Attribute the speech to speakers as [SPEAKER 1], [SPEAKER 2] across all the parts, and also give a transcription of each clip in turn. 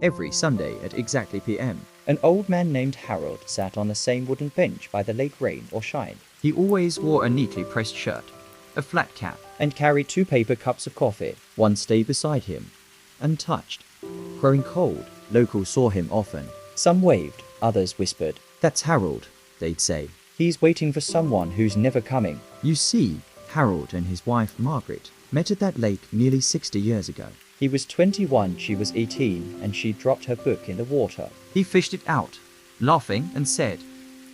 [SPEAKER 1] every Sunday at exactly p.m.
[SPEAKER 2] An old man named Harold sat on the same wooden bench by the lake, rain or shine,
[SPEAKER 1] He always wore a neatly pressed shirt, a flat cap,
[SPEAKER 2] and carried 2 paper cups of coffee.
[SPEAKER 1] One stayed beside him, untouched. Growing cold, locals saw him often.
[SPEAKER 2] Some waved, others whispered,
[SPEAKER 1] "That's Harold," they'd say.
[SPEAKER 2] "He's waiting for someone who's never coming."
[SPEAKER 1] You see, Harold and his wife Margaret met at that lake nearly 60 years ago.
[SPEAKER 2] He was 21, she was 18, and she dropped her book in the water.
[SPEAKER 1] He fished it out, laughing, and said,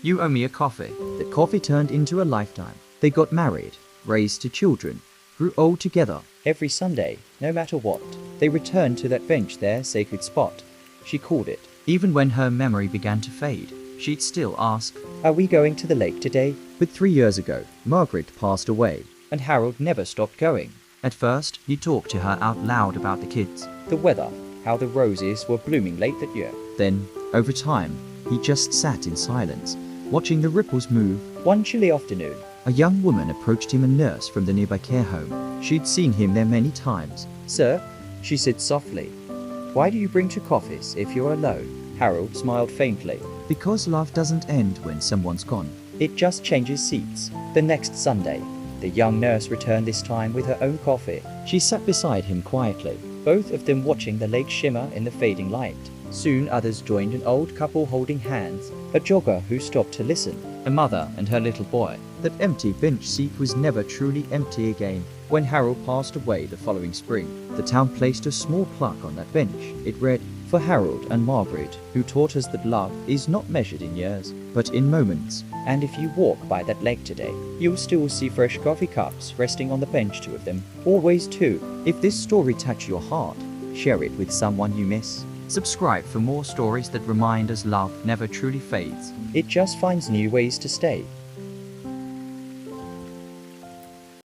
[SPEAKER 1] "You owe me a coffee." The coffee turned into a lifetime. They got married, raised 2 children, grew old together.
[SPEAKER 2] Every Sunday, no matter what, they returned to that bench, their sacred spot. She called it.
[SPEAKER 1] Even when her memory began to fade, she'd still ask,
[SPEAKER 2] "Are we going to the lake today?"
[SPEAKER 1] But 3 years ago, Margaret passed away.
[SPEAKER 2] And Harold never stopped going.
[SPEAKER 1] At first, he talked to her out loud about the kids.
[SPEAKER 2] The weather, how the roses were blooming late that year.
[SPEAKER 1] Then, over time, he just sat in silence, watching the ripples move.
[SPEAKER 2] One chilly afternoon,
[SPEAKER 1] A young woman approached him, a nurse from the nearby care home. She'd seen him there many times.
[SPEAKER 2] "Sir," she said softly, "why do you bring 2 coffees if you're alone?" Harold smiled faintly.
[SPEAKER 1] Because love doesn't end when someone's gone.
[SPEAKER 2] It just changes seats. The next Sunday, the young nurse returned, this time with her own coffee. She sat beside him quietly, both of them watching the lake shimmer in the fading light. Soon others joined, an old couple holding hands, a jogger who stopped to listen, a mother and her little boy.
[SPEAKER 1] That empty bench seat was never truly empty again.
[SPEAKER 2] When Harold passed away the following spring,
[SPEAKER 1] The town placed a small plaque on that bench.
[SPEAKER 2] it read, "For Harold and Margaret, who taught us that love is not measured in years."
[SPEAKER 1] But in moments,
[SPEAKER 2] And if you walk by that lake today, you'll still see fresh coffee cups resting on the bench, 2 of them. Always 2.
[SPEAKER 1] if this story touched your heart, share it with someone you miss. Subscribe for more stories that remind us love never truly fades.
[SPEAKER 2] It just finds new ways to stay.